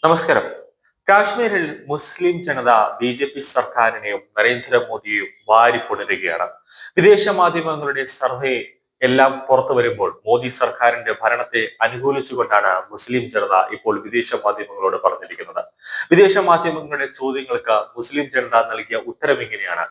നമസ്കാരം. കാശ്മീരിൽ മുസ്ലിം ജനത ബി.ജെ.പി. സർക്കാരിനെയും നരേന്ദ്രമോദിയെയും വാരിപ്പുണരുകയാണ്. വിദേശ മാധ്യമങ്ങളുടെ സർവേ എല്ലാം പുറത്തു വരുമ്പോൾ മോദി സർക്കാരിന്റെ ഭരണത്തെ അനുകൂലിച്ചുകൊണ്ടാണ് മുസ്ലിം ജനത ഇപ്പോൾ വിദേശ മാധ്യമങ്ങളോട് പറഞ്ഞിരിക്കുന്നത്. വിദേശ മാധ്യമങ്ങളുടെ ചോദ്യങ്ങൾക്ക് മുസ്ലിം ജനത നൽകിയ ഉത്തരം ഇങ്ങനെയാണ്: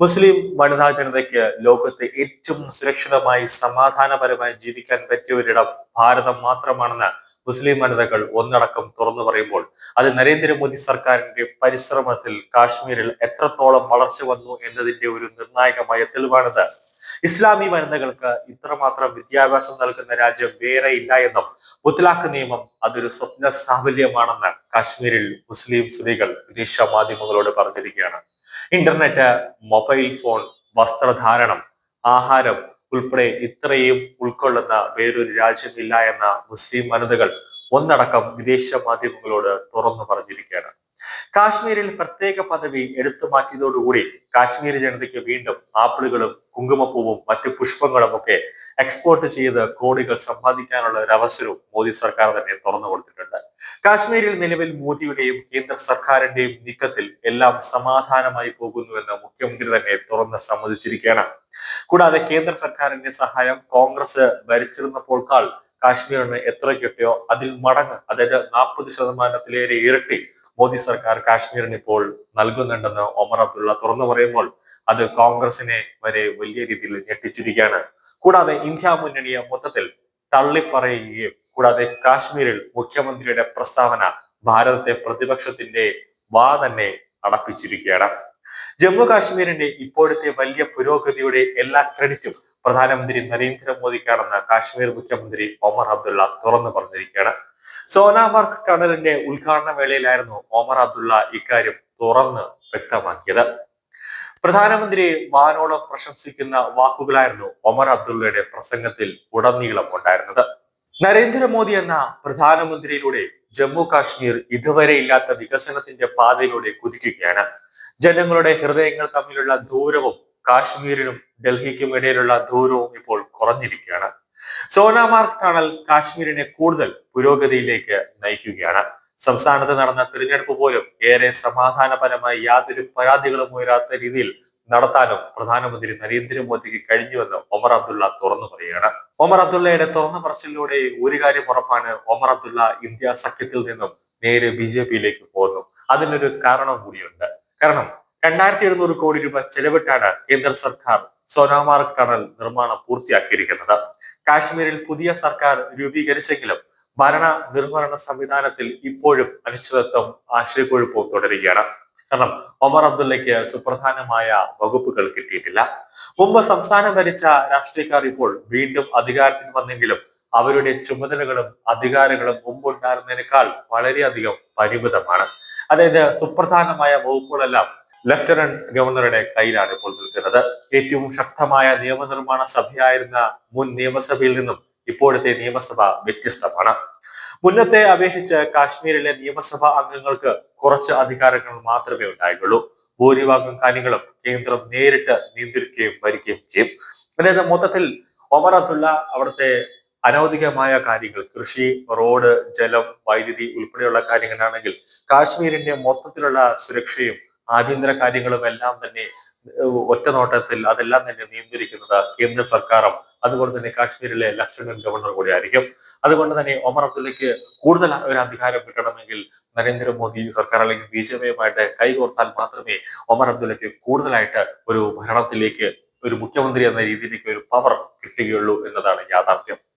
മുസ്ലിം വനിതാ ജനതയ്ക്ക് ലോകത്തെ ഏറ്റവും സുരക്ഷിതമായി സമാധാനപരമായി ജീവിക്കാൻ പറ്റിയ ഒരിടം ഭാരതം മാത്രമാണെന്ന് മുസ്ലിം വനിതകൾ ഒന്നടക്കം തുറന്നു പറയുമ്പോൾ അത് നരേന്ദ്രമോദി സർക്കാരിന്റെ പരിശ്രമത്തിൽ കാശ്മീരിൽ എത്രത്തോളം വളർച്ച വന്നു എന്നതിന്റെ ഒരു നിർണായകമായ തെളിവാണിത്. ഇസ്ലാമി വനിതകൾക്ക് ഇത്രമാത്രം വിദ്യാഭ്യാസം നൽകുന്ന രാജ്യം വേറെ ഇല്ല എന്നും മുത്തലാഖ് നിയമം അതൊരു സ്വപ്ന സാഫല്യമാണെന്ന് കാശ്മീരിൽ മുസ്ലിം സ്ത്രീകൾ വിദേശ മാധ്യമങ്ങളോട് പറഞ്ഞിരിക്കുകയാണ്. ഇന്റർനെറ്റ്, മൊബൈൽ ഫോൺ, വസ്ത്രധാരണം, ആഹാരം ഉൾപ്പെടെ ഇത്രയും ഉൾക്കൊള്ളുന്ന വേറൊരു രാജ്യമില്ല എന്ന മുസ്ലിം വനിതകൾ ഒന്നടക്കം വിദേശ മാധ്യമങ്ങളോട് തുറന്നു പറഞ്ഞിരിക്കുകയാണ്. കാശ്മീരിൽ പ്രത്യേക പദവി എടുത്തു മാറ്റിയതോടുകൂടി കാശ്മീരി ജനതയ്ക്ക് വീണ്ടും ആപ്പിളുകളും കുങ്കുമപ്പൂവും മറ്റു പുഷ്പങ്ങളും ഒക്കെ എക്സ്പോർട്ട് ചെയ്ത് കോടികൾ സമ്പാദിക്കാനുള്ള ഒരു അവസരവും മോദി സർക്കാർ തന്നെ തുറന്നു കൊടുത്തിട്ടുണ്ട്. കാശ്മീരിൽ നിലവിൽ മോദിയുടെയും കേന്ദ്ര സർക്കാരിന്റെയും നീക്കത്തിൽ എല്ലാം സമാധാനമായി പോകുന്നുവെന്ന് മുഖ്യമന്ത്രി തന്നെ തുറന്ന് സമ്മതിച്ചിരിക്കുകയാണ്. കൂടാതെ കേന്ദ്ര സർക്കാരിന്റെ സഹായം കോൺഗ്രസ് ഭരിച്ചിരുന്നപ്പോൾക്കാൾ കാശ്മീരിന് എത്ര കിട്ടിയോ അതിൽ മടങ്ങ്, അതായത് 40% ഇരട്ടി മോദി സർക്കാർ കാശ്മീരിന് ഇപ്പോൾ നൽകുന്നുണ്ടെന്ന് ഒമർ അബ്ദുള്ള തുറന്നു പറയുമ്പോൾ അത് കോൺഗ്രസിനെ വരെ വലിയ രീതിയിൽ ഞെട്ടിച്ചിരിക്കുകയാണ്. കൂടാതെ ഇന്ത്യ മുന്നണിയെ മൊത്തത്തിൽ തള്ളിപ്പറയുകയും കൂടാതെ കാശ്മീരിൽ മുഖ്യമന്ത്രിയുടെ പ്രസ്താവന ഭാരതത്തെ പ്രതിപക്ഷത്തിന്റെ വാ തന്നെ അടപ്പിച്ചിരിക്കുകയാണ്. ജമ്മു കാശ്മീരിന്റെ ഇപ്പോഴത്തെ വലിയ പുരോഗതിയുടെ എല്ലാ ക്രെഡിറ്റും പ്രധാനമന്ത്രി നരേന്ദ്രമോദിക്കാണെന്ന് കാശ്മീർ മുഖ്യമന്ത്രി ഒമർ അബ്ദുള്ള തുറന്നു പറഞ്ഞിരിക്കുകയാണ്. സോനാമാർഗ് ടണലിന്റെ ഉദ്ഘാടന വേളയിലായിരുന്നു ഒമർ അബ്ദുള്ള ഇക്കാര്യം തുറന്ന് വ്യക്തമാക്കിയത്. പ്രധാനമന്ത്രി വാനോളം പ്രശംസിക്കുന്ന വാക്കുകളായിരുന്നു ഒമർ അബ്ദുള്ളയുടെ പ്രസംഗത്തിൽ ഉടനീളം ഉണ്ടായിരുന്നത്. നരേന്ദ്രമോദി എന്ന പ്രധാനമന്ത്രിയിലൂടെ ജമ്മു കാശ്മീർ ഇതുവരെ ഇല്ലാത്ത വികസനത്തിന്റെ പാതയിലൂടെ കുതിക്കുകയാണ്. ജനങ്ങളുടെ ഹൃദയങ്ങൾ തമ്മിലുള്ള ദൂരവും കാശ്മീരിനും ഡൽഹിക്കും ഇടയിലുള്ള ദൂരവും ഇപ്പോൾ കുറഞ്ഞിരിക്കുകയാണ്. സോനാമാർഗ് ടണൽ കാശ്മീരിനെ കൂടുതൽ പുരോഗതിയിലേക്ക് നയിക്കുകയാണ്. സംസ്ഥാനത്ത് നടന്ന തിരഞ്ഞെടുപ്പ് പോലും ഏറെ സമാധാനപരമായി യാതൊരു പരാതികളും ഉയരാത്ത രീതിയിൽ നടത്താനും പ്രധാനമന്ത്രി നരേന്ദ്രമോദിക്ക് കഴിഞ്ഞുവെന്ന് ഒമർ അബ്ദുള്ള തുറന്നു പറയുകയാണ്. ഒമർ അബ്ദുള്ളയുടെ തുറന്നു പറച്ചിലൂടെ ഒരു കാര്യം ഉറപ്പാണ്: ഒമർ അബ്ദുള്ള ഇന്ത്യ സഖ്യത്തിൽ നിന്നും നേരെ ബി.ജെ.പിയിലേക്ക് പോകുന്നു. അതിനൊരു കാരണം കൂടിയുണ്ട്. കാരണം 2700 കോടി രൂപ ചെലവിട്ടാണ് കേന്ദ്ര സർക്കാർ സോനാമാർഗ് ടണൽ നിർമ്മാണം പൂർത്തിയാക്കിയിരിക്കുന്നത്. കാശ്മീരിൽ പുതിയ സർക്കാർ രൂപീകരിച്ചെങ്കിലും ഭരണ നിർവഹണ സംവിധാനത്തിൽ ഇപ്പോഴും അനിശ്ചിതത്വം, ആശയക്കുഴപ്പവും തുടരുകയാണ്. കാരണം ഒമർ അബ്ദുള്ളയ്ക്ക് സുപ്രധാനമായ വകുപ്പുകൾ കിട്ടിയിട്ടില്ല. മുമ്പ് സംസ്ഥാനം ഭരിച്ച രാഷ്ട്രീയക്കാർ ഇപ്പോൾ വീണ്ടും അധികാരത്തിൽ വന്നെങ്കിലും അവരുടെ ചുമതലകളും അധികാരങ്ങളും മുമ്പുണ്ടായിരുന്നതിനേക്കാൾ വളരെയധികം പരിമിതമാണ്. അതായത് സുപ്രധാനമായ വകുപ്പുകളെല്ലാം ലഫ്റ്റനന്റ് ഗവർണറുടെ കയ്യിലാണ് ഇപ്പോൾ നിൽക്കുന്നത്. ഏറ്റവും ശക്തമായ നിയമനിർമ്മാണ സഭയായിരുന്ന മുൻ നിയമസഭയിൽ നിന്നും ഇപ്പോഴത്തെ നിയമസഭ വ്യത്യസ്തമാണ്. മുന്നത്തെ അപേക്ഷിച്ച് കാശ്മീരിലെ നിയമസഭാ അംഗങ്ങൾക്ക് കുറച്ച് അധികാരങ്ങൾ മാത്രമേ ഉണ്ടായിട്ടുള്ളൂ. ഭൂരിഭാഗം കാര്യങ്ങളും കേന്ദ്രം നേരിട്ട് നിയന്ത്രിക്കുകയും ഭരിക്കുകയും ചെയ്യും. അതായത് മൊത്തത്തിൽ ഒമർ അബ്ദുള്ള അവിടുത്തെ അനൗദ്യോഗികമായ കാര്യങ്ങൾ, കൃഷി, റോഡ്, ജലം, വൈദ്യുതി ഉൾപ്പെടെയുള്ള കാര്യങ്ങളാണെങ്കിൽ കാശ്മീരിന്റെ മൊത്തത്തിലുള്ള സുരക്ഷയും ആഭ്യന്തര കാര്യങ്ങളും എല്ലാം തന്നെ ഒറ്റ നോട്ടത്തിൽ അതെല്ലാം തന്നെ നിയന്ത്രിക്കുന്നത് കേന്ദ്ര സർക്കാരും അതുകൊണ്ട് തന്നെ കാശ്മീരിലെ ലഫ്റ്റനന്റ് ഗവർണർ കൂടി ആയിരിക്കും. അതുകൊണ്ട് തന്നെ ഒമർ അബ്ദുള്ളയ്ക്ക് കൂടുതൽ ഒരു അധികാരം കിട്ടണമെങ്കിൽ നരേന്ദ്രമോദി സർക്കാർ അല്ലെങ്കിൽ ബി.ജെ.പിയുമായിട്ട് കൈകോർത്താൽ മാത്രമേ ഒമർ അബ്ദുള്ളയ്ക്ക് കൂടുതലായിട്ട് ഒരു ഭരണത്തിലേക്ക്, ഒരു മുഖ്യമന്ത്രി എന്ന രീതിയിലേക്ക് ഒരു പവർ കിട്ടുകയുള്ളൂ എന്നതാണ് യാഥാർത്ഥ്യം.